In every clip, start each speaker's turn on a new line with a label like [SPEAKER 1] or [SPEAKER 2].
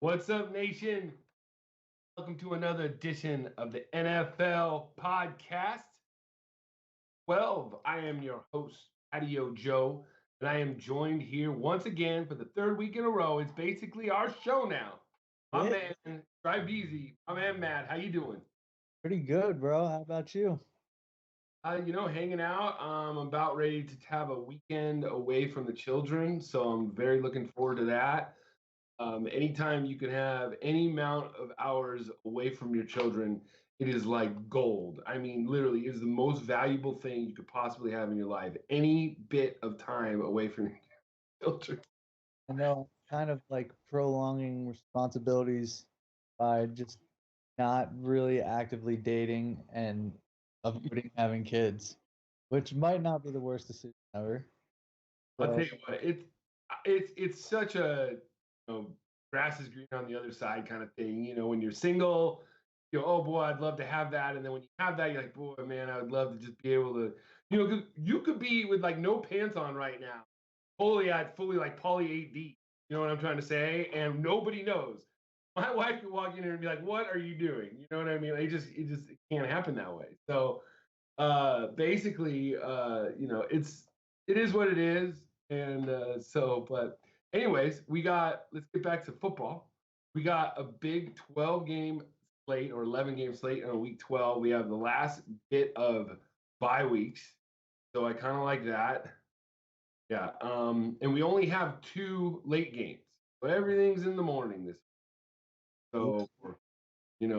[SPEAKER 1] What's up, nation? Welcome to another edition of the NFL podcast. 12. I am your host, Patio Joe, and I am joined here once again for the third week in a row. It's basically our show now. My man, Scribeezy. My man, Matt. How you doing?
[SPEAKER 2] Pretty good, bro. How about you?
[SPEAKER 1] Hanging out. I'm about ready to have a weekend away from the children, so I'm very looking forward to that. Anytime you can have any amount of hours away from your children, it is like gold. I mean, literally, it is the most valuable thing you could possibly have in your life. Any bit of time away from your children.
[SPEAKER 2] I know, kind of like prolonging responsibilities by just not really actively dating and avoiding having kids, which might not be the worst decision ever.
[SPEAKER 1] I'll tell
[SPEAKER 2] So,
[SPEAKER 1] you what, it's such a grass is green on the other side kind of thing. When you're single, oh boy, I'd love to have that, and then when you have that, you're like, boy, man, I would love to just be able to, 'cause you could be with like no pants on right now, fully like poly 8D. You know what I'm trying to say? And nobody knows. My wife could walk in here and be like, "What are you doing?" You know what I mean? It can't happen that way. So basically, it is what it is. And but anyways, let's get back to football. We got a big 12 game slate or 11 game slate on week 12. We have the last bit of bye weeks. So I kind of like that. Yeah. And we only have two late games. So everything's in the morning this. So,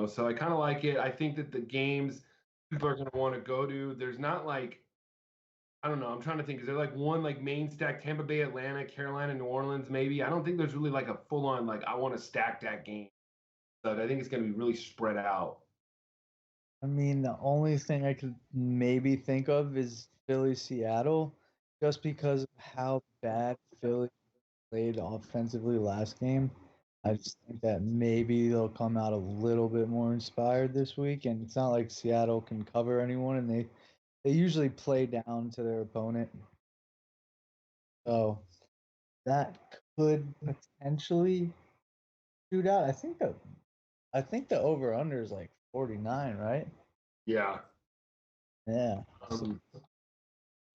[SPEAKER 1] so I kind of like it. I think that the games people are going to want to go to, there's not like, I don't know. I'm trying to think. Is there like one like main stack, Tampa Bay, Atlanta, Carolina, New Orleans, maybe? I don't think there's really like a full on like I want to stack that game. But I think it's going to be really spread out.
[SPEAKER 2] I mean, the only thing I could maybe think of is Philly Seattle, just because of how bad Philly played offensively last game. I just think that maybe they'll come out a little bit more inspired this week, and it's not like Seattle can cover anyone, and they usually play down to their opponent. So that could potentially shoot out. I think the over under is like 49, right?
[SPEAKER 1] Yeah.
[SPEAKER 2] Yeah.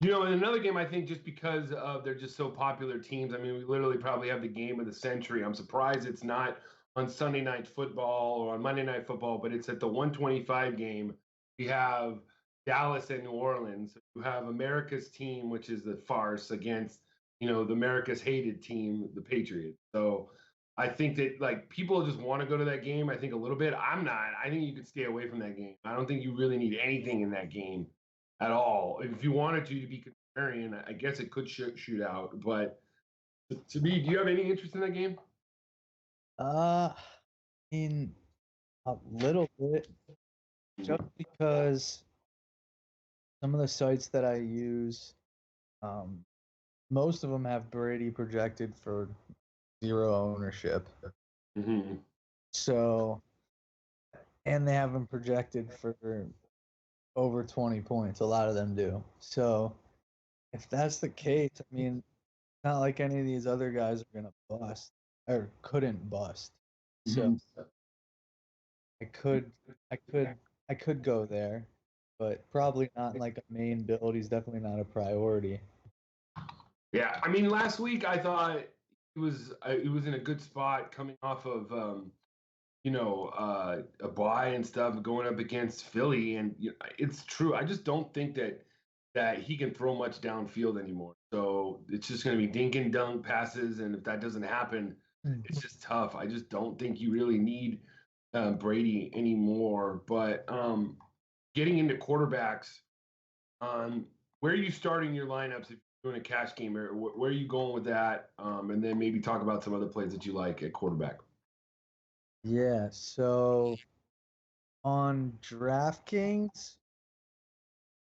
[SPEAKER 1] In another game, I think just because they're just so popular teams. I mean, we literally probably have the game of the century. I'm surprised it's not on Sunday Night Football or on Monday Night Football, but it's at the 125 game. We have Dallas and New Orleans. You have America's team, which is the farce against, the America's hated team, the Patriots. So I think that like people just want to go to that game. I think a little bit. I'm not. I think you could stay away from that game. I don't think you really need anything in that game at all. If you wanted to be contrarian, I guess it could shoot out. But to me, do you have any interest in that game?
[SPEAKER 2] I mean, a little bit, just because some of the sites that I use, um, most of them have Brady projected for zero ownership.
[SPEAKER 1] Mm-hmm.
[SPEAKER 2] So, and they have him projected for over 20 points. A lot of them do. So, if that's the case, I mean, not like any of these other guys are gonna bust or couldn't bust. So
[SPEAKER 1] Mm-hmm.
[SPEAKER 2] I could, I could, I could go there, but probably not in like a main build. He's definitely not a priority.
[SPEAKER 1] Yeah, I mean, last week I thought it was in a good spot coming off of a bye and stuff, going up against Philly, and it's true. I just don't think that he can throw much downfield anymore. So it's just going to be dink and dunk passes, and if that doesn't happen, it's just tough. I just don't think you really need Brady anymore. But getting into quarterbacks, where are you starting your lineups if you're doing a cash game, or where are you going with that? And then maybe talk about some other plays that you like at quarterback.
[SPEAKER 2] Yeah, so on DraftKings,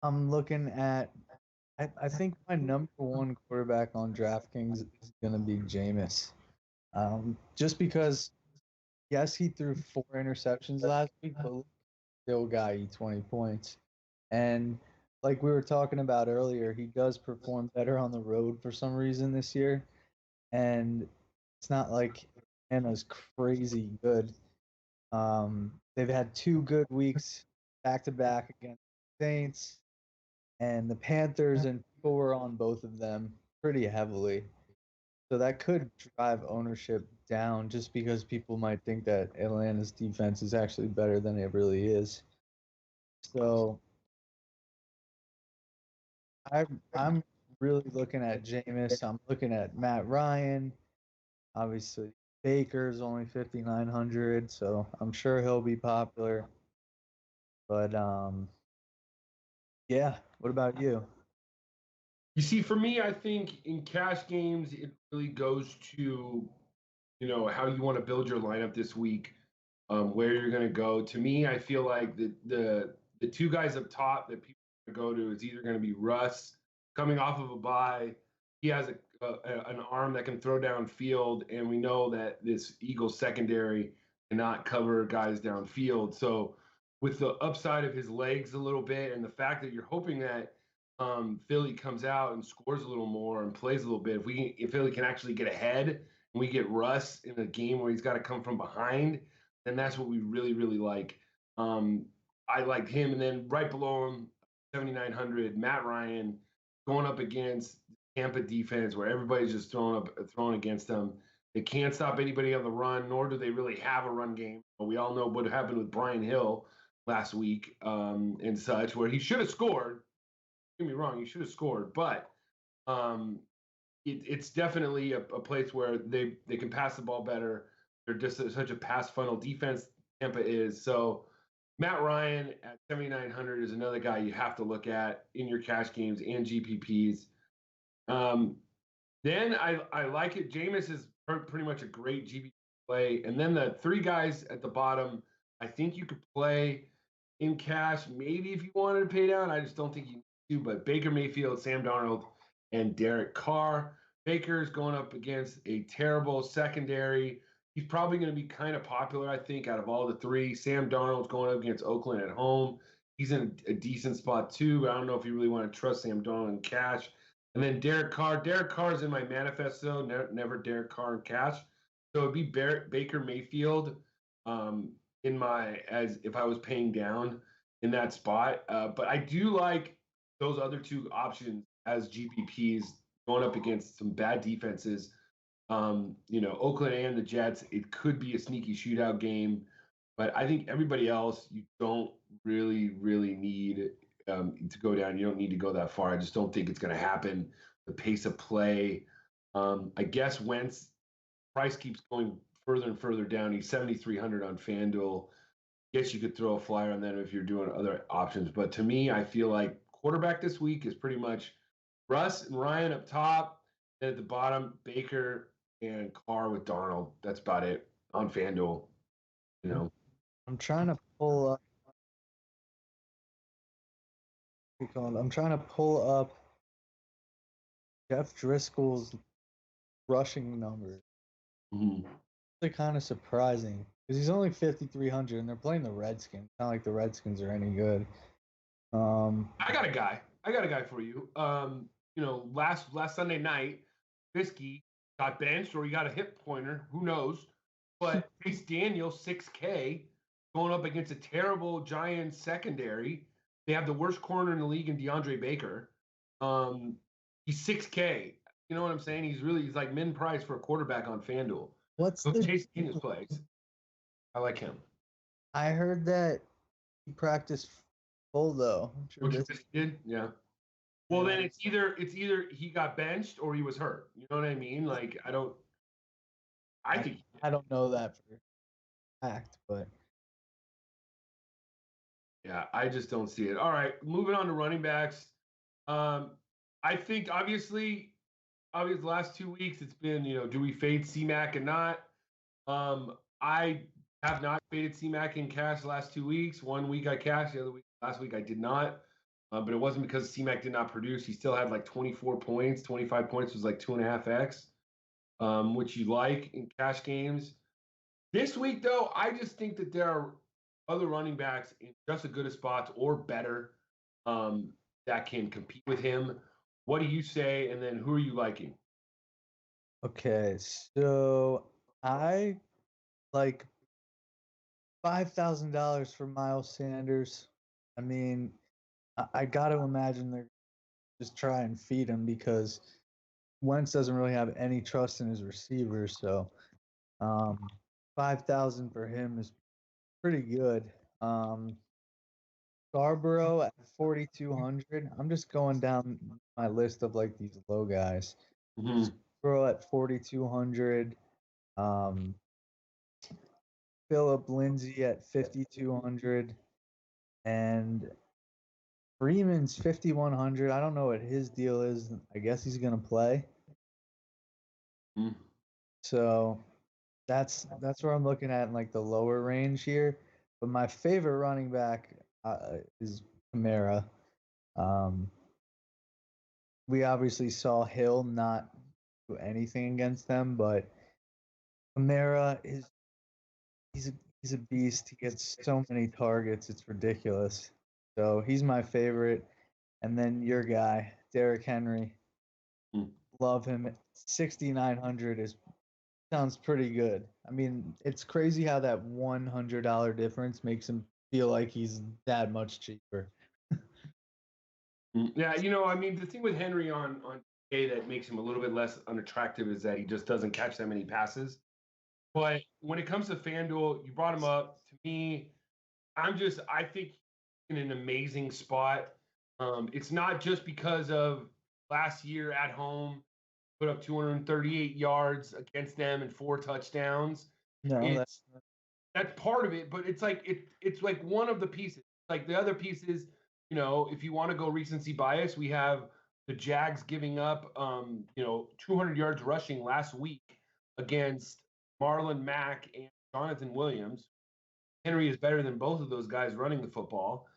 [SPEAKER 2] I'm looking at. I think my number one quarterback on DraftKings is going to be Jameis. Just because, yes, he threw 4 interceptions last week, but still got you 20 points. And like we were talking about earlier, he does perform better on the road for some reason this year. And it's not like Atlanta's crazy good. They've had 2 good weeks back to back against the Saints and the Panthers, and people were on both of them pretty heavily. So that could drive ownership down just because people might think that Atlanta's defense is actually better than it really is. So I'm really looking at Jameis. I'm looking at Matt Ryan. Obviously, Baker's only 5,900, so I'm sure he'll be popular. But yeah. What about you?
[SPEAKER 1] You see, for me, I think in cash games, it really goes to how you want to build your lineup this week, where you're going to go. To me, I feel like the 2 guys up top that people are going to go to is either going to be Russ coming off of a bye. He has an arm that can throw downfield, and we know that this Eagles secondary cannot cover guys downfield. So, with the upside of his legs a little bit, and the fact that you're hoping that Philly comes out and scores a little more and plays a little bit, if Philly can actually get ahead and we get Russ in a game where he's got to come from behind, then that's what we really, really like. I like him. And then right below him, 7,900, Matt Ryan going up against Tampa defense where everybody's just throwing against them. They can't stop anybody on the run, nor do they really have a run game. But we all know what happened with Brian Hill last week and such, where he should have scored. Don't get me wrong, he should have scored, but it's definitely a place where they can pass the ball better. They're just such a pass funnel defense. Tampa is. So Matt Ryan at 7,900 is another guy you have to look at in your cash games and GPPs. Then I like it. Jameis is pretty much a great GPP play. And then the 3 guys at the bottom, I think you could play in cash, maybe if you wanted to pay down. I just don't think you need to. But Baker Mayfield, Sam Darnold, and Derek Carr. Baker's going up against a terrible secondary. He's probably going to be kind of popular, I think, out of all the 3. Sam Darnold's going up against Oakland at home. He's in a decent spot too, but I don't know if you really want to trust Sam Darnold in cash. And then Derek Carr. Derek Carr's in my manifesto, never Derek Carr in cash. So it'd be Baker Mayfield in my as if I was paying down in that spot. But I do like those other 2 options as GPPs going up against some bad defenses. Oakland and the Jets, it could be a sneaky shootout game, but I think everybody else, you don't really, really need to go down. You don't need to go that far. I just don't think it's going to happen. The pace of play, I guess Wentz price keeps going further and further down. He's 7,300 on FanDuel. Guess you could throw a flyer on them if you're doing other options. But to me, I feel like quarterback this week is pretty much Russ and Ryan up top, and at the bottom, Baker and Carr with Darnold. That's about it on FanDuel.
[SPEAKER 2] I'm trying to pull up. I'm trying to pull up Jeff Driscoll's rushing numbers.
[SPEAKER 1] Mm-hmm.
[SPEAKER 2] They're kind of surprising because he's only 5,300 and they're playing the Redskins. Not like the Redskins are any good.
[SPEAKER 1] I got a guy for you. Last Sunday night, Fisky got benched or he got a hip pointer. Who knows? But Chase Daniel, 6K, going up against a terrible Giants secondary. They have the worst corner in the league in DeAndre Baker. He's 6K. You know what I'm saying? He's like min price for a quarterback on FanDuel.
[SPEAKER 2] What's
[SPEAKER 1] So
[SPEAKER 2] the
[SPEAKER 1] Chase Daniel's plays? I like him.
[SPEAKER 2] I heard that he practiced full though.
[SPEAKER 1] Which did, yeah. Well, then it's either he got benched or he was hurt. You know what I mean? Like I
[SPEAKER 2] don't know that for fact, but
[SPEAKER 1] yeah, I just don't see it. All right, moving on to running backs. I think obviously the last 2 weeks it's been do we fade C-Mac and not? I have not faded C-Mac in cash the last 2 weeks. 1 week I cashed, the other week last week I did not. But it wasn't because C-Mac did not produce. He still had like 24 points. 25 points was like 2.5x, which you like in cash games. This week, though, I just think that there are other running backs in just as good a spots or better that can compete with him. What do you say? And then who are you liking?
[SPEAKER 2] okay, so I like $5,000 for Miles Sanders. I mean, I got to imagine they're just try and feed him because Wentz doesn't really have any trust in his receivers. So, 5,000 for him is pretty good. Scarborough at 4,200. I'm just going down my list of like these low guys.
[SPEAKER 1] Mm-hmm.
[SPEAKER 2] Scarborough at 4,200. Um, Philip Lindsay at 5,200. And Freeman's 5,100. I don't know what his deal is. I guess he's gonna play.
[SPEAKER 1] Mm-hmm.
[SPEAKER 2] So that's where I'm looking at in like the lower range here. But my favorite running back is Kamara. Um, we obviously saw Hill not do anything against them, but Kamara is he's a beast. He gets so many targets, it's ridiculous. So he's my favorite. And then your guy, Derrick Henry. Love him. 6,900 is sounds pretty good. I mean, it's crazy how that $100 difference makes him feel like he's that much cheaper.
[SPEAKER 1] Yeah, I mean, the thing with Henry on A that makes him a little bit less unattractive is that he just doesn't catch that many passes. But when it comes to FanDuel, you brought him up. To me, I think in an amazing spot. It's not just because of last year at home, put up 238 yards against them and 4 touchdowns.
[SPEAKER 2] No,
[SPEAKER 1] That's part of it, but it's like one of the pieces. Like the other pieces, if you want to go recency bias, we have the Jags giving up 200 yards rushing last week against Marlon Mack and Jonathan Williams. Henry is better than both of those guys running the football.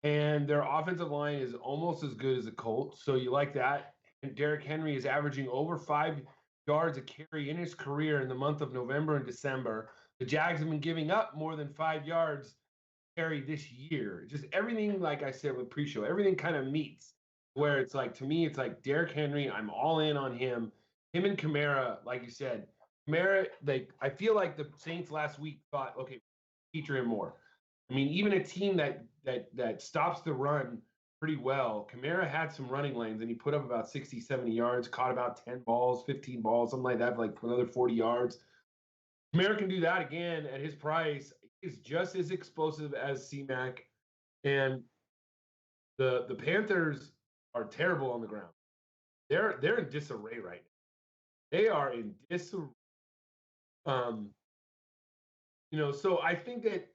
[SPEAKER 1] And their offensive line is almost as good as the Colts. So you like that. And Derrick Henry is averaging over 5 yards a carry in his career in the month of November and December. The Jags have been giving up more than 5 yards carry this year. Just everything, like I said with pre-show, everything kind of meets where it's like, to me, it's like Derrick Henry, I'm all in on him. Him and Kamara, like you said, Kamara, I feel like the Saints last week thought, okay, feature him more. I mean, even a team that stops the run pretty well, Kamara had some running lanes and he put up about 60, 70 yards, caught about 10 balls, 15 balls, something like that, for like another 40 yards. Kamara can do that again at his price. He's just as explosive as C-Mac. And the Panthers are terrible on the ground. They're in disarray right now. They are in disarray. So I think that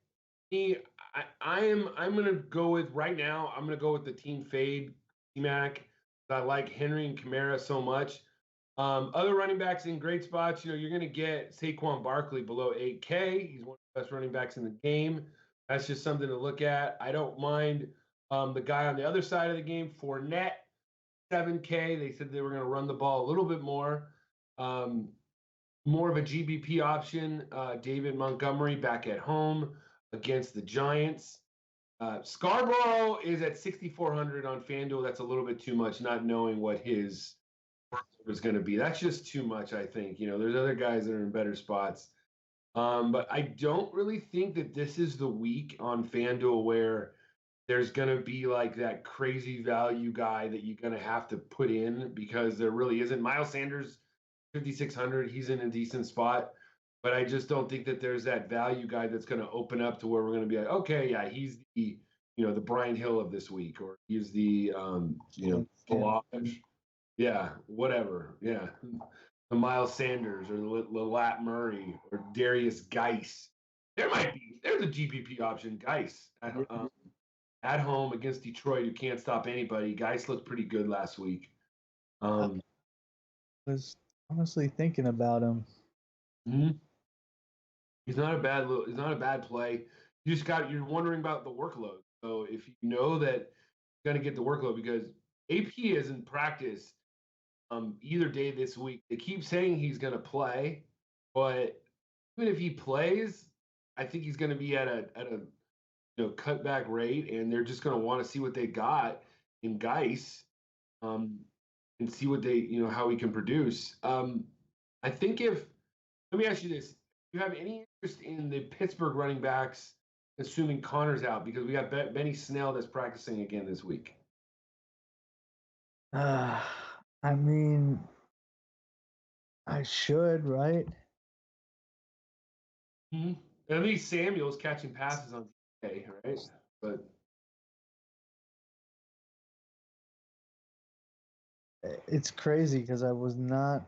[SPEAKER 1] I'm gonna go with right now. I'm gonna go with the team fade C-Mac. I like Henry and Kamara so much. Other running backs in great spots. You're gonna get Saquon Barkley below 8K. He's one of the best running backs in the game. That's just something to look at. I don't mind the guy on the other side of the game, Fournette, 7K. They said they were gonna run the ball a little bit more. More of a GBP option. David Montgomery back at home against the Giants. Scarborough is at 6,400 on FanDuel. That's a little bit too much, not knowing what his workload is going to be. That's just too much, I think. There's other guys that are in better spots. But I don't really think that this is the week on FanDuel where there's going to be like that crazy value guy that you're going to have to put in because there really isn't. Miles Sanders, 5,600, he's in a decent spot. But I just don't think that there's that value guy that's going to open up to where we're going to be like, okay, yeah, he's the Brian Hill of this week, or he's the yeah, whatever, yeah, the Miles Sanders or the Lat Murray or Darius Geis. There's a GPP option, Geis at home against Detroit, who can't stop anybody. Geis looked pretty good last week.
[SPEAKER 2] I was honestly thinking about him.
[SPEAKER 1] Mm-hmm. He's not a bad play. You're wondering about the workload. So if you know that he's going to get the workload, because AP isn't practice either day this week. They keep saying he's going to play, but even if he plays, I think he's going to be at a cutback rate, and they're just going to want to see what they got in Geis, and see what how he can produce. I think if Let me ask you this: do you have any interest in the Pittsburgh running backs, assuming Connor's out? Because we got Benny Snell that's practicing again this week.
[SPEAKER 2] I mean, I should, right?
[SPEAKER 1] Mm-hmm. At least Samuel's catching passes on today, right? But
[SPEAKER 2] it's crazy because I was not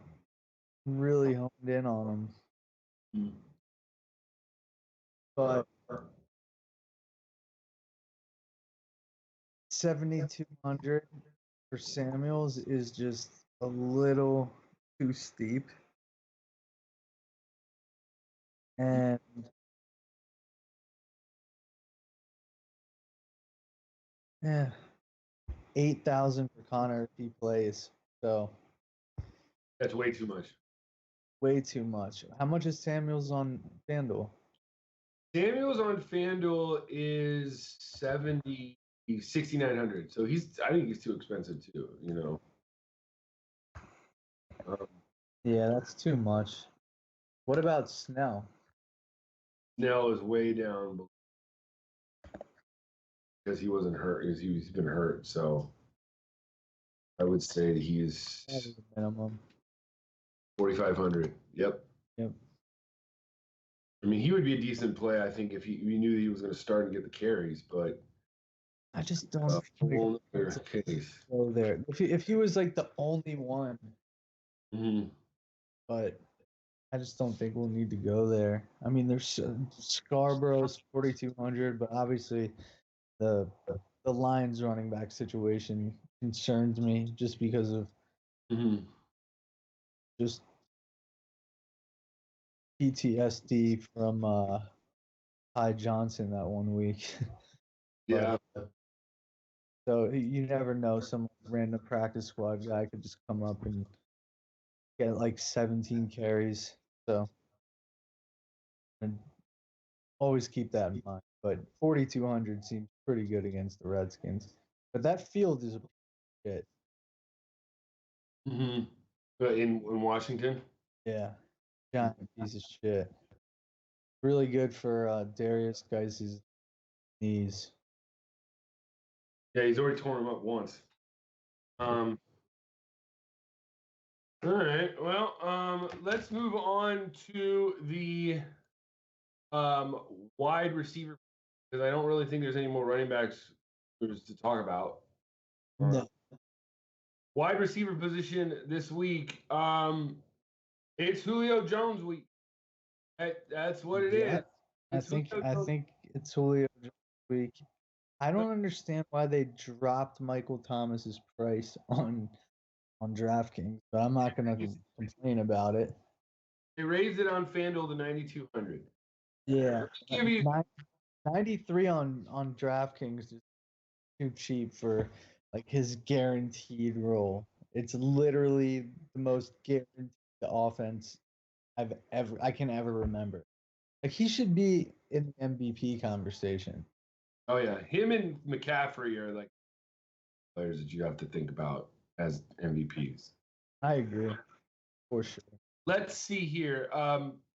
[SPEAKER 2] really honed in on him.
[SPEAKER 1] mm-hmm.
[SPEAKER 2] But 7,200 for Samuels is just a little too steep. And yeah, 8,000 for Connor if he plays. So
[SPEAKER 1] that's way too much.
[SPEAKER 2] way too much. How much is Samuels on FanDuel?
[SPEAKER 1] Samuel's on FanDuel is 6,900. So I think he's too expensive too, you know.
[SPEAKER 2] Yeah, that's too much. What about Snell?
[SPEAKER 1] Snell is way down because he wasn't hurt. He's been hurt. So I would say that he's
[SPEAKER 2] minimum
[SPEAKER 1] 4,500. Yep.
[SPEAKER 2] Yep.
[SPEAKER 1] I mean, he would be a decent play, I think, if we knew that he was going to start and get the carries. But
[SPEAKER 2] I just don't
[SPEAKER 1] whole other case.
[SPEAKER 2] go there. If he was like the only one,
[SPEAKER 1] Mm-hmm.
[SPEAKER 2] but I just don't think we'll need to go there. I mean, there's Scarborough's 4,200, but obviously the Lions running back situation concerns me just because of just PTSD from Ty Johnson that 1 week.
[SPEAKER 1] Yeah.
[SPEAKER 2] So you never know, some random practice squad guy could just come up and get like 17 carries. So and always keep that in mind. But 4,200 seems pretty good against the Redskins. But that field is a shit.
[SPEAKER 1] Mm-hmm. In Washington?
[SPEAKER 2] Yeah. Giant piece of shit. Really good for Darius Geis's knees.
[SPEAKER 1] Yeah, he's already torn him up once. All right. Well, let's move on to the wide receiver, because I don't really think there's any more running backs to talk about.
[SPEAKER 2] No.
[SPEAKER 1] Wide receiver position this week. It's Julio Jones week. That's what it is.
[SPEAKER 2] I think it's Julio Jones week. I don't understand why they dropped Michael Thomas's price on DraftKings, but I'm not going to complain about it.
[SPEAKER 1] They raised it on FanDuel to 9,200.
[SPEAKER 2] Yeah, 93 on DraftKings is too cheap for like his guaranteed role. It's literally the most guaranteed offense I can ever remember. Like he should be in the MVP conversation.
[SPEAKER 1] Oh yeah, him and McCaffrey are like players that you have to think about as MVPs.
[SPEAKER 2] I agree, for sure.
[SPEAKER 1] Let's see here.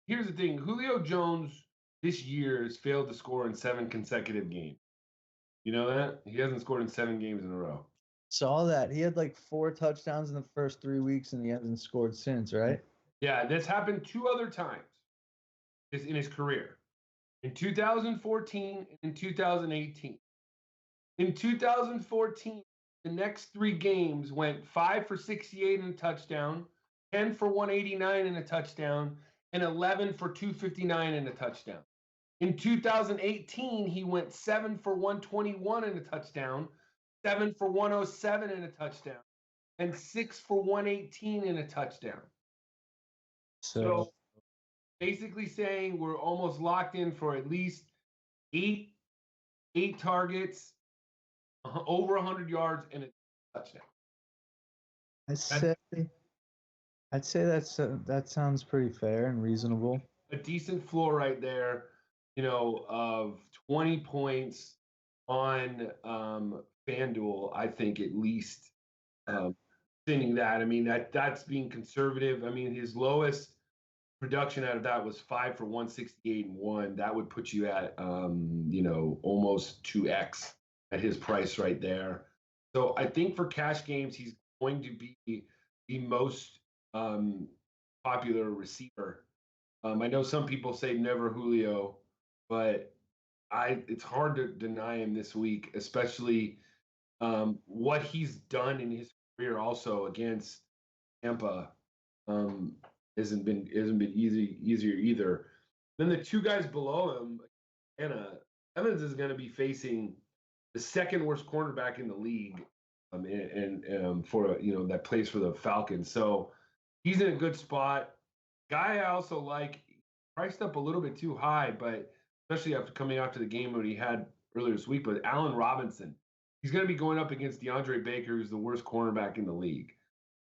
[SPEAKER 1] Here's the thing: Julio Jones this year has failed to score in 7 consecutive games. You know that? He hasn't scored in 7 games in a row.
[SPEAKER 2] Saw that. He had like 4 touchdowns in the first 3 weeks, and he hasn't scored since, right?
[SPEAKER 1] Yeah, that's happened 2 other times in his career. In 2014 and in 2018. In 2014, the next 3 games went 5 for 68 and a touchdown, 10 for 189 and a touchdown, and 11 for 259 and a touchdown. In 2018, he went 7 for 121 and a touchdown, 7 for 107 and a touchdown, and 6 for 118 and a touchdown. So basically saying we're almost locked in for at least 8 targets, over 100 yards, and a touchdown.
[SPEAKER 2] I'd say that sounds pretty fair and reasonable.
[SPEAKER 1] A decent floor right there, of 20 points on FanDuel. I think at least sending that. I mean, that's being conservative. I mean, his lowest production out of that was 5 for 168 and 1. That would put you at almost 2x at his price right there. So I think for cash games, he's going to be the most popular receiver. I know some people say never Julio, but it's hard to deny him this week, especially what he's done in his career also against Tampa. Hasn't been easier either. Then the two guys below him, Evans is going to be facing the second worst cornerback in the league, and for that plays for the Falcons. So he's in a good spot. Guy I also like, priced up a little bit too high, but especially after coming out to the game that he had earlier this week. But Allen Robinson, he's going to be going up against DeAndre Baker, who's the worst cornerback in the league.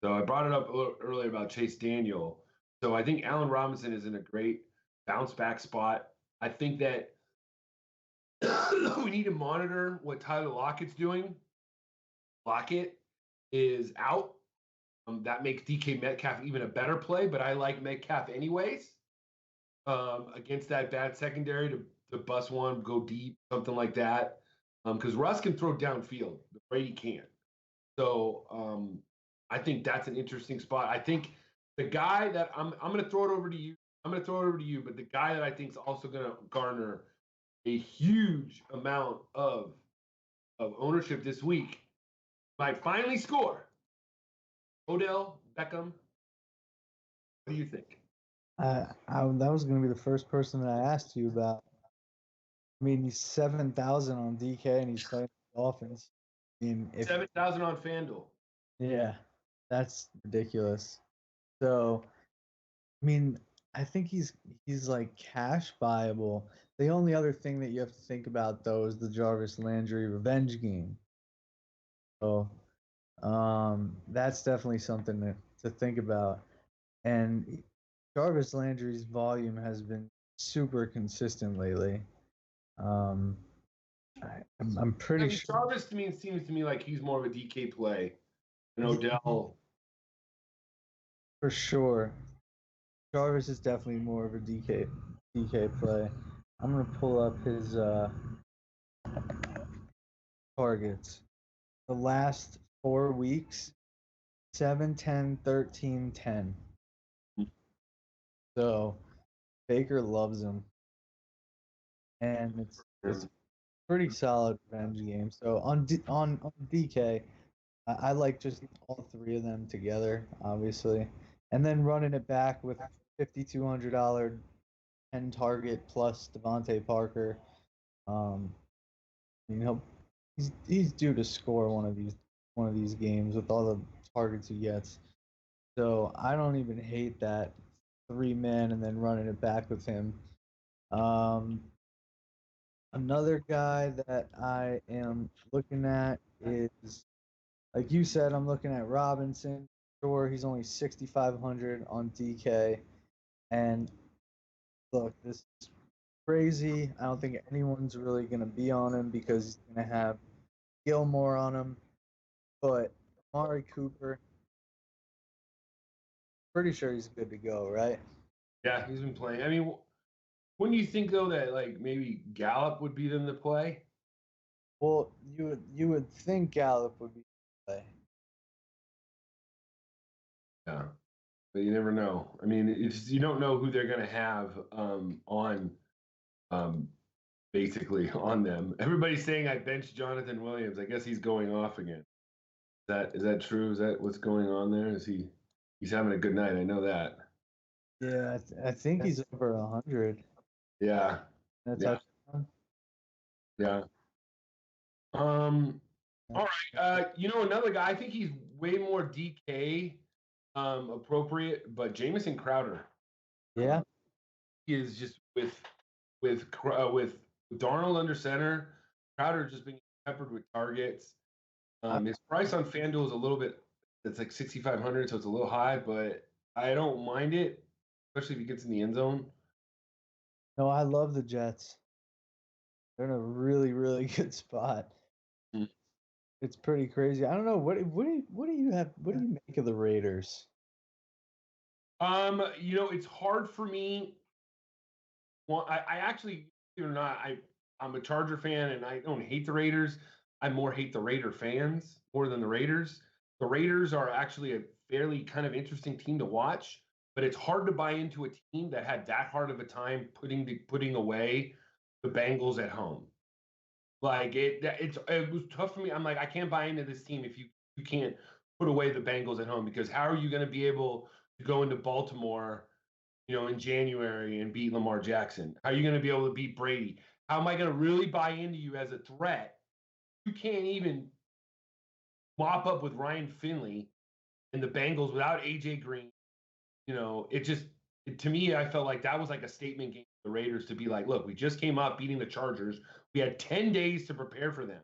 [SPEAKER 1] So I brought it up earlier about Chase Daniel. So I think Allen Robinson is in a great bounce back spot. I think that we need to monitor what Tyler Lockett's doing. Lockett is out. That makes DK Metcalf even a better play, but I like Metcalf anyways. Against that bad secondary to bust one, go deep, something like that. Because Russ can throw downfield, but Brady can't. So I think that's an interesting spot. I think the guy that I'm going to throw it over to you. But the guy that I think is also going to garner a huge amount of ownership this week might finally score. Odell Beckham. What do you think?
[SPEAKER 2] That was going to be the first person that I asked you about. I mean, he's 7,000 on DK and he's playing the Dolphins. I mean,
[SPEAKER 1] 7,000 on FanDuel.
[SPEAKER 2] Yeah, that's ridiculous. So, I mean, I think he's like cash buyable. The only other thing that you have to think about though is the Jarvis Landry revenge game. So, that's definitely something to think about. And Jarvis Landry's volume has been super consistent lately. I'm pretty sure.
[SPEAKER 1] Jarvis to me seems to me like he's more of a DK play than Odell.
[SPEAKER 2] For sure. Jarvis is definitely more of a DK play. I'm gonna pull up his targets. The last 4 weeks, 7, 10, 13, 10. So Baker loves him. And it's a pretty solid revenge game. So on DK, I like just all three of them together, obviously. And then running it back with $5,200 10 target plus Devontae Parker. He's due to score one of these games with all the targets he gets. So I don't even hate that 3-man and then running it back with him. Another guy that I am looking at is, like you said, I'm looking at Robinson. Sure, he's only 6,500 on DK. And look, this is crazy. I don't think anyone's really going to be on him because he's going to have Gilmore on him. But Amari Cooper, pretty sure he's good to go, right?
[SPEAKER 1] Yeah, he's been playing. I mean, wouldn't you think though that like maybe Gallup would be them to play?
[SPEAKER 2] Well, you would think Gallup would be the play.
[SPEAKER 1] Yeah, but you never know. I mean, you don't know who they're going to have on basically on them. Everybody's saying I benched Jonathan Williams. I guess he's going off again. Is that true? Is that what's going on there? He's having a good night? I know that.
[SPEAKER 2] Yeah, I think he's over 100.
[SPEAKER 1] Yeah.
[SPEAKER 2] That's
[SPEAKER 1] yeah. Yeah. All right. Another guy. I think he's way more DK appropriate, but Jamison Crowder.
[SPEAKER 2] Yeah.
[SPEAKER 1] He is just with Darnold under center. Crowder just being peppered with targets. His price on FanDuel is a little bit. It's like 6,500, so it's a little high, but I don't mind it, especially if he gets in the end zone.
[SPEAKER 2] No, I love the Jets. They're in a really, really good spot. It's pretty crazy. I don't know what do you make of the Raiders?
[SPEAKER 1] It's hard for me. Well, I actually, I'm a Charger fan, and I don't hate the Raiders. I more hate the Raider fans more than the Raiders. The Raiders are actually a fairly kind of interesting team to watch, but it's hard to buy into a team that had that hard of a time putting away the Bengals at home. Like it was tough for me. I'm like, I can't buy into this team if you can't put away the Bengals at home, because how are you going to be able to go into Baltimore, in January and beat Lamar Jackson? How are you going to be able to beat Brady? How am I going to really buy into you as a threat? You can't even mop up with Ryan Finley and the Bengals without AJ Green. To me, I felt like that was like a statement game for the Raiders to be like, look, we just came up beating the Chargers. We had 10 days to prepare for them.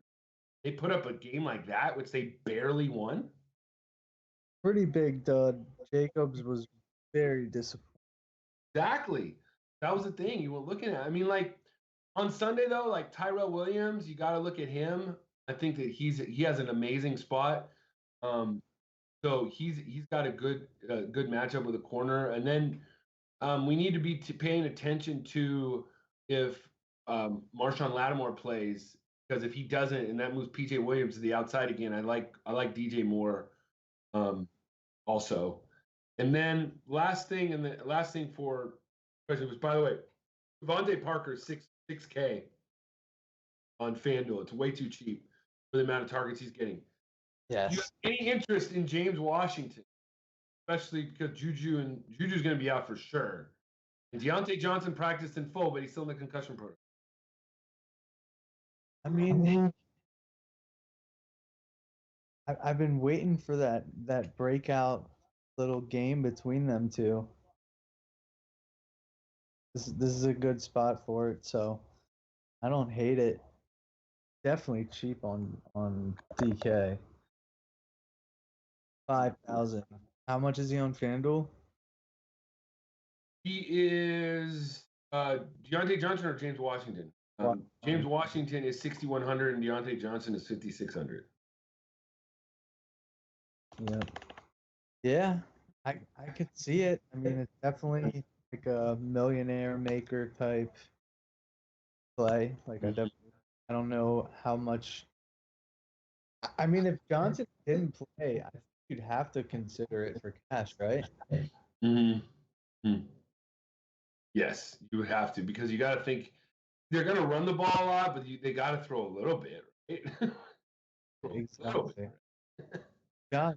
[SPEAKER 1] They put up a game like that, which they barely won.
[SPEAKER 2] Pretty big dud. Jacobs was very disappointed.
[SPEAKER 1] Exactly. That was the thing you were looking at. I mean, like on Sunday though, like Tyrell Williams, you got to look at him. I think that he has an amazing spot. So he's got a good matchup with a corner, and then we need to be paying attention to if Marshawn Lattimore plays, because if he doesn't, and that moves PJ Williams to the outside again, I like DJ Moore also. And then last thing for question was, by the way, Devontae Parker 6K on FanDuel. It's way too cheap for the amount of targets he's getting.
[SPEAKER 2] Yes.
[SPEAKER 1] Do you have any interest in James Washington, especially because Juju's going to be out for sure? And Deontay Johnson practiced in full, but he's still in the concussion protocol.
[SPEAKER 2] I mean, I've been waiting for that breakout little game between them two. This is a good spot for it, so I don't hate it. Definitely cheap on DK. 5,000. How much is he on FanDuel?
[SPEAKER 1] He is Deontay Johnson or James Washington? James Washington is 6,100 and Deontay Johnson is 5,600.
[SPEAKER 2] Yeah, I could see it. I mean, it's definitely like a millionaire maker type play. Like I don't know how much. I mean, if Johnson didn't play, I think you'd have to consider it for cash, right?
[SPEAKER 1] Mm-hmm. Yes, you would have to, because you got to think they're going to run the ball a lot, but they got to throw a little bit, right?
[SPEAKER 2] Exactly. Yeah.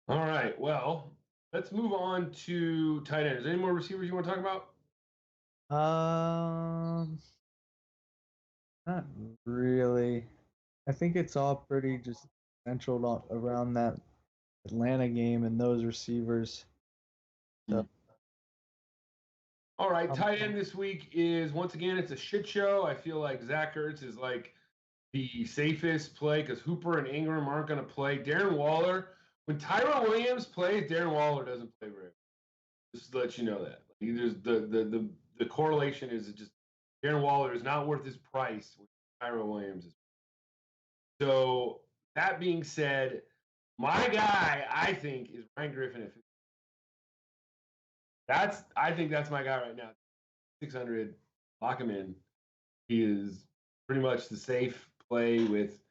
[SPEAKER 1] All right. Well, let's move on to tight ends. Any more receivers you want to talk about?
[SPEAKER 2] Not really. I think it's all pretty just central around that Atlanta game and those receivers. So.
[SPEAKER 1] All right, tight end this week is, once again, it's a shit show. I feel like Zach Ertz is like the safest play because Hooper and Ingram aren't going to play. Darren Waller, when Tyrell Williams plays, Darren Waller doesn't play very well. Just to let you know that. There's the correlation is just Darren Waller is not worth his price when Tyrell Williams is. So that being said, my guy, I think, is Ryan Griffin at 50. I think that's my guy right now. 600, lock him in. He is pretty much the safe play with.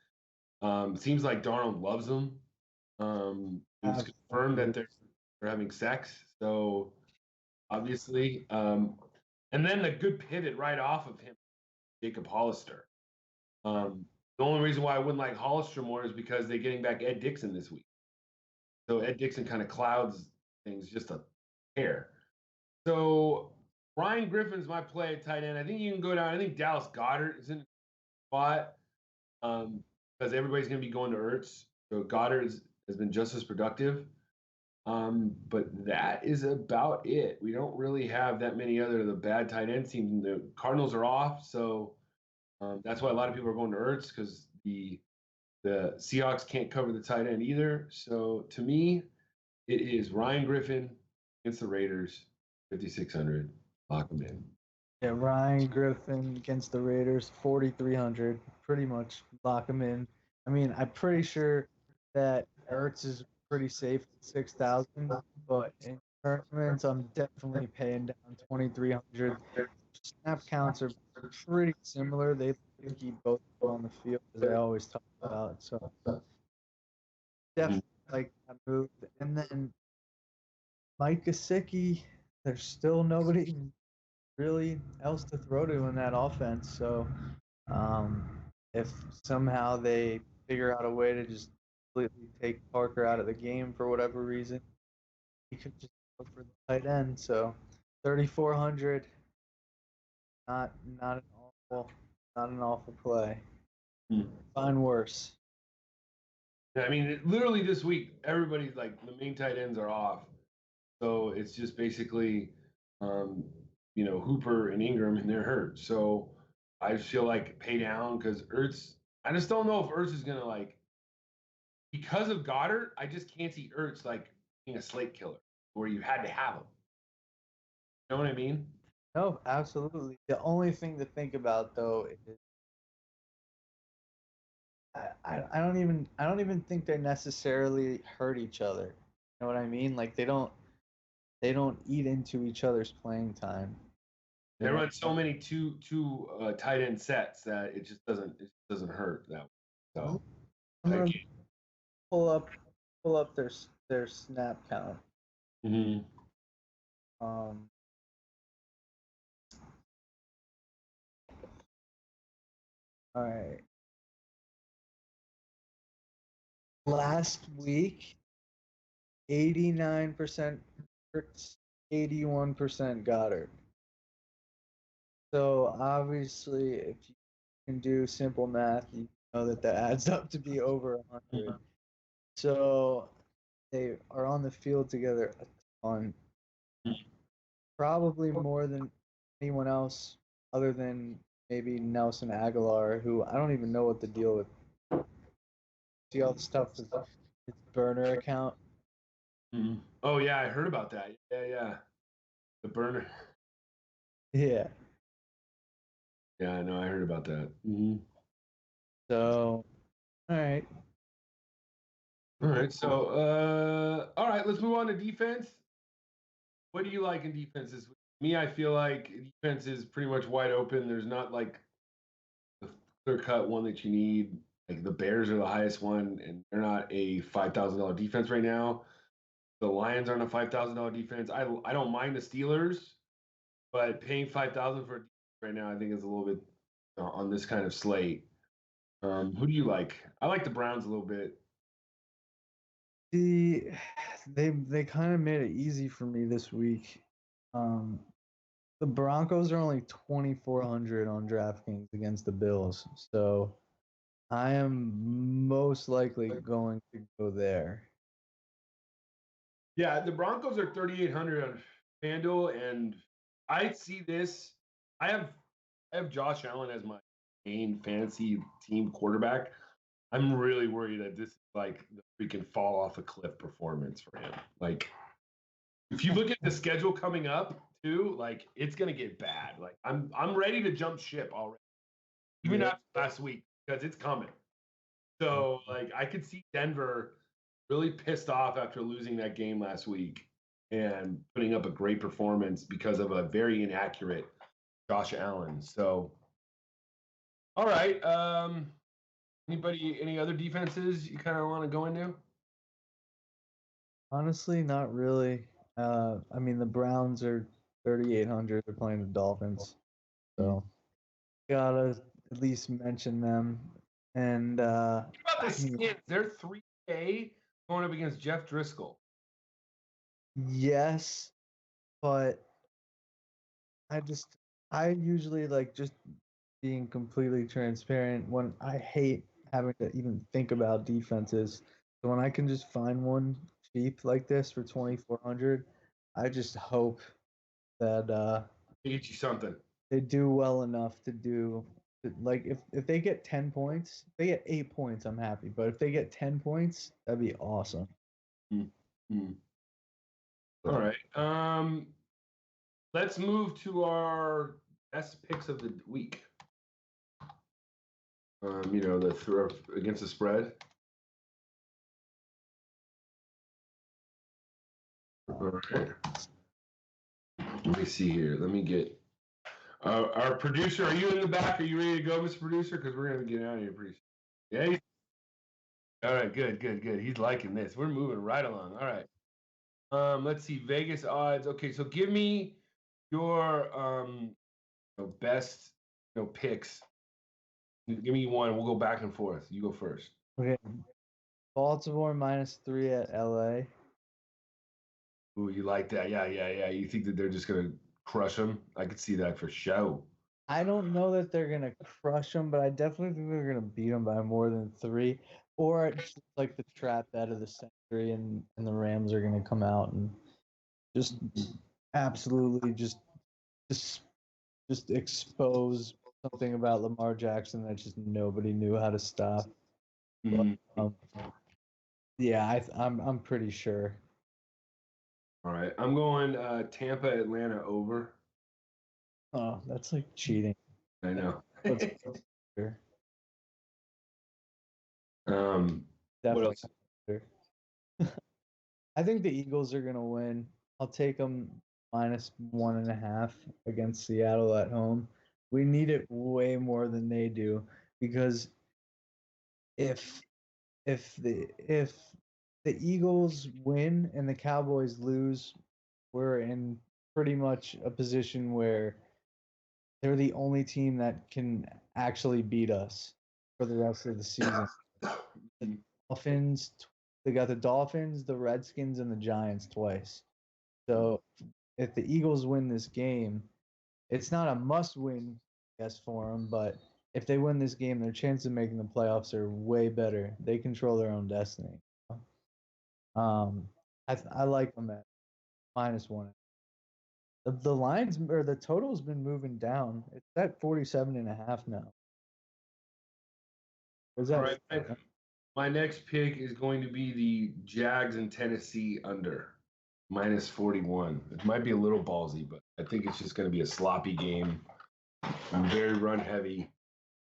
[SPEAKER 1] Seems like Darnold loves him. It's confirmed that they're having sex, so obviously. And then the good pivot right off of him, Jacob Hollister. The only reason why I wouldn't like Hollister more is because they're getting back Ed Dixon this week. So Ed Dixon kind of clouds things just a hair. So Ryan Griffin's my play at tight end. I think you can go down. I think Dallas Goedert is in the spot because everybody's going to be going to Ertz. So Goddard has been just as productive. But that is about it. We don't really have that many other of the bad tight end teams. The Cardinals are off, so that's why a lot of people are going to Ertz, because the Seahawks can't cover the tight end either. So to me, it is Ryan Griffin against the Raiders, 5,600. Lock them in.
[SPEAKER 2] Yeah, Ryan Griffin against the Raiders, 4,300. Pretty much lock him in. I mean, I'm pretty sure that Ertz is pretty safe at 6,000, but in tournaments, I'm definitely paying down 2,300. Snap counts are pretty similar. They like to keep both of them on the field, as I always talk about. So definitely like that move. And then Mike Gesicki, there's still nobody really else to throw to in that offense. So if somehow they figure out a way to just completely take Parker out of the game for whatever reason, he could just go for the tight end. So 3,400, not an awful not an awful play. Find worse.
[SPEAKER 1] Yeah, I mean, literally this week, everybody's like the main tight ends are off, so it's just basically, Hooper and Ingram, and they're hurt. So I just feel like pay down because Ertz. I just don't know if Ertz is gonna because of Goddard. I just can't see Ertz being a slate killer where you had to have him. You know what I mean?
[SPEAKER 2] No, absolutely. The only thing to think about though is I don't even think they necessarily hurt each other. You know what I mean? Like they don't eat into each other's playing time.
[SPEAKER 1] They run so many two tight end sets that it just doesn't hurt that way. So
[SPEAKER 2] I'm gonna pull up their snap count.
[SPEAKER 1] Mm-hmm.
[SPEAKER 2] All right. Last week, 89% Hurts, 81% Goddard. So obviously, if you can do simple math, you know that adds up to be over 100. So they are on the field together a ton, probably more than anyone else other than maybe Nelson Aguilar, who I don't even know what the deal with. See all the stuff with his burner account.
[SPEAKER 1] Mm-hmm. Oh yeah, I heard about that. Yeah, the burner.
[SPEAKER 2] Yeah.
[SPEAKER 1] Yeah, I know. I heard about that. Mm-hmm.
[SPEAKER 2] So, all right.
[SPEAKER 1] All right. So, all right. Let's move on to defense. What do you like in defense this week? Me, I feel like defense is pretty much wide open. There's not like the clear cut one that you need. Like the Bears are the highest one, and they're not a $5,000 defense right now. The Lions aren't a $5,000 defense. I don't mind the Steelers, but paying 5,000 for a defense right now, I think is a little bit on this kind of slate. Who do you like? I like the Browns a little bit.
[SPEAKER 2] They kind of made it easy for me this week. The Broncos are only 2,400 on DraftKings against the Bills, so I am most likely going to go there.
[SPEAKER 1] Yeah, the Broncos are 3,800 on FanDuel, and I see this. I have Josh Allen as my main fantasy team quarterback. I'm really worried that this is like the freaking fall off a cliff performance for him. Like, if you look at the schedule coming up too, like it's gonna get bad. Like I'm ready to jump ship already, even after last week because it's coming. So like I could see Denver really pissed off after losing that game last week and putting up a great performance because of a very inaccurate Josh Allen. So, all right. Any other defenses you kind of want to go into?
[SPEAKER 2] Honestly, not really. I mean, the Browns are 3,800. They're playing the Dolphins, so gotta at least mention them. And
[SPEAKER 1] What about the Skins? They're 3K going up against Jeff Driscoll.
[SPEAKER 2] yes, but I usually like just being completely transparent when I hate having to even think about defenses. So when I can just find one cheap like this for 2,400, I just hope that
[SPEAKER 1] They get you something.
[SPEAKER 2] they do well enough to do like if they get 10 points, if they get 8 points, I'm happy. But if they get 10 points, that'd be awesome.
[SPEAKER 1] Mm-hmm. All right. Let's move to our best picks of the week. The throw against the spread. All right. Let me see here. Let me get our producer. Are you in the back? Are you ready to go, Mr. Producer? Because we're gonna get out of here pretty soon. Yeah. All right. Good. He's liking this. We're moving right along. All right. Let's see Vegas odds. Okay, so give me your best picks. Give me one. We'll go back and forth. You go first.
[SPEAKER 2] Okay. Baltimore -3 at LA.
[SPEAKER 1] Ooh, you like that? Yeah. You think that they're just gonna crush them? I could see that for sure.
[SPEAKER 2] I don't know that they're gonna crush them, but I definitely think they're gonna beat them by more than 3. Or it's like the trap bet of the century, and the Rams are gonna come out and just absolutely just expose something about Lamar Jackson that just nobody knew how to stop.
[SPEAKER 1] Mm-hmm.
[SPEAKER 2] But, yeah, I'm pretty sure.
[SPEAKER 1] All right, I'm going Tampa, Atlanta over.
[SPEAKER 2] Oh, that's like cheating.
[SPEAKER 1] I know. What else?
[SPEAKER 2] I think the Eagles are gonna win. I'll take them -1.5 against Seattle at home. We need it way more than they do, because if the Eagles win and the Cowboys lose, we're in pretty much a position where they're the only team that can actually beat us for the rest of the season. The Dolphins, they got the Dolphins, the Redskins, and the Giants twice. So if the Eagles win this game, it's not a must-win, guess, for them, but if they win this game, their chances of making the playoffs are way better. They control their own destiny. I like them at -1. The lines or the total's been moving down. It's at 47.5 now. Is that
[SPEAKER 1] all right? My next pick is going to be the Jags in Tennessee under -41. It might be a little ballsy, but I think it's just going to be a sloppy game, very run heavy,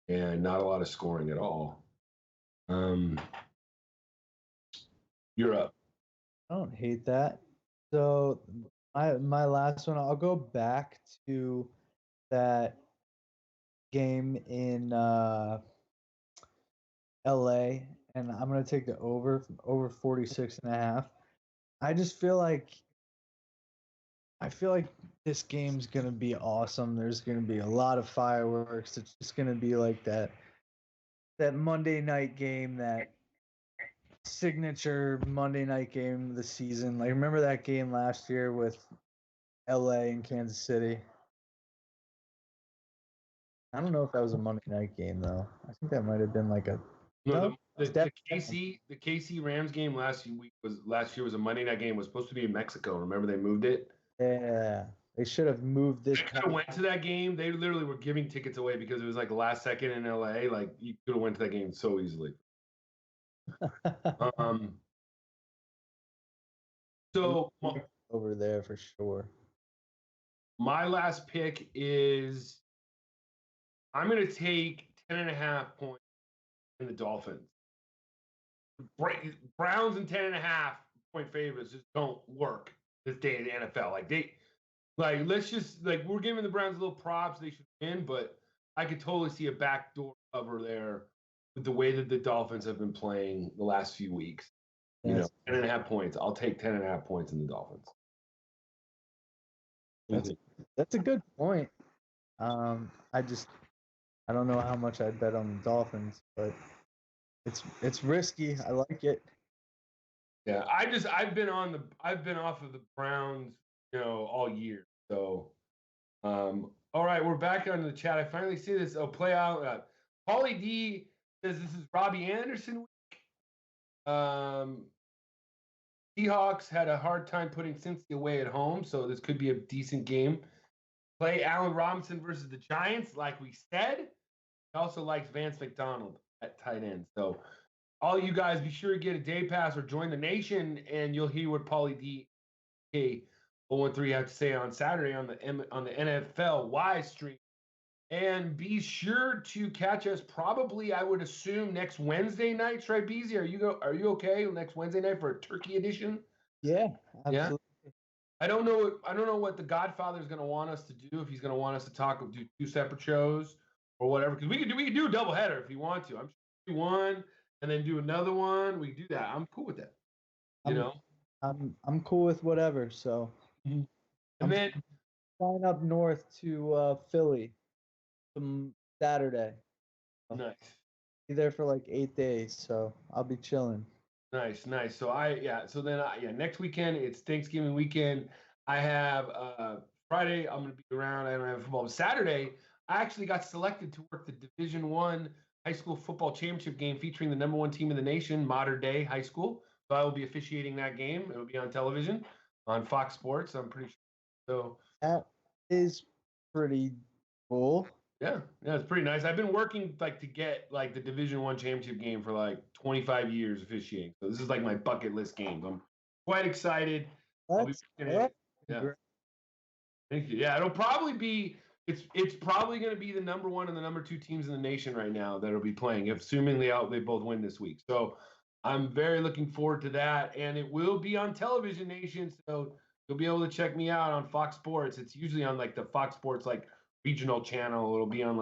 [SPEAKER 1] and not a lot of scoring at all. You're up.
[SPEAKER 2] I don't hate that. So my last one, I'll go back to that game in LA, and I'm gonna take the over 46.5. I feel like this game's gonna be awesome. There's gonna be a lot of fireworks. It's just gonna be like that Monday night game, that signature Monday night game of the season. Like, remember that game last year with LA and Kansas City? I don't know if that was a Monday night game though. I think that might have been like a
[SPEAKER 1] the KC Rams game last year was a Monday night game. It was supposed to be in Mexico. Remember they moved it?
[SPEAKER 2] Yeah. They should have moved this.
[SPEAKER 1] They could have went to that game. They literally were giving tickets away because it was like the last second in LA. Like, you could have went to that game so easily. So
[SPEAKER 2] over there for sure.
[SPEAKER 1] My last pick is I'm going to take 10.5 points in the Dolphins. Browns and 10.5 point favorites just don't work this day in the NFL. We're giving the Browns a little props. They should win, but I could totally see a backdoor cover there with the way that the Dolphins have been playing the last few weeks. Yes. 10.5 points. I'll take 10.5 points in the Dolphins.
[SPEAKER 2] That's a good point. I don't know how much I'd bet on the Dolphins, but it's risky. I like it.
[SPEAKER 1] Yeah, I've been off of the Browns, all year. So, all right, we're back on the chat. I finally see this. Play out. Paulie D says this is Robbie Anderson week. Seahawks had a hard time putting Cincy away at home, so this could be a decent game. Play Allen Robinson versus the Giants, like we said. He also likes Vance McDonald at tight end. So, all you guys, be sure to get a day pass or join the nation, and you'll hear what Paulie D K013 have to say on Saturday on the NFL Wise stream. And be sure to catch us probably, I would assume, next Wednesday night. Scribeezy, are you okay next Wednesday night for a turkey edition?
[SPEAKER 2] Yeah, absolutely.
[SPEAKER 1] I don't know what the Godfather is going to want us to do. If he's going to want us to do 2 separate shows or whatever, because we could do a doubleheader if you want to. I'm sure do one and then do another one. We do that. I'm cool with that.
[SPEAKER 2] I'm cool with whatever. So,
[SPEAKER 1] and
[SPEAKER 2] I'm
[SPEAKER 1] then
[SPEAKER 2] flying up north to Philly Saturday.
[SPEAKER 1] nice.
[SPEAKER 2] Be there for like 8 days, so I'll be chilling.
[SPEAKER 1] Nice. So then next weekend it's Thanksgiving weekend. I have Friday I'm gonna be around. I don't have football. Saturday I actually got selected to work the Division I high school football championship game featuring the number 1 team in the nation, Modern Day High School. So I will be officiating that game. It will be on television on Fox Sports. I'm pretty sure. So
[SPEAKER 2] that is pretty cool.
[SPEAKER 1] Yeah, it's pretty nice. I've been working to get the Division I championship game for 25 years officiating. So this is my bucket list game. I'm quite excited.
[SPEAKER 2] That's
[SPEAKER 1] yeah. Thank you. Yeah, it'll probably be it's probably going to be the number 1 and the number 2 teams in the nation right now that'll be playing, assuming they both win this week. So I'm very looking forward to that, and it will be on Television Nation. So you'll be able to check me out on Fox Sports. It's usually on the Fox Sports regional channel. It'll be on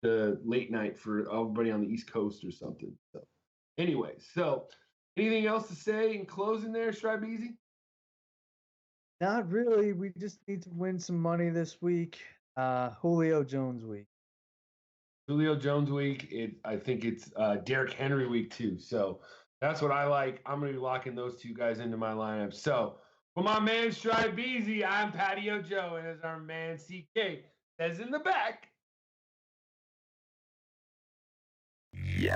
[SPEAKER 1] the late night for everybody on the East Coast or something. So anyway, anything else to say in closing there, Scribeezy?
[SPEAKER 2] Not really. We just need to win some money this week. Julio Jones week.
[SPEAKER 1] Julio Jones week. I think it's Derrick Henry week too. So that's what I like. I'm going to be locking those 2 guys into my lineup. So for my man Scribeezy, I'm Patio Joe, and as our man CK says in the back.
[SPEAKER 3] Yeah.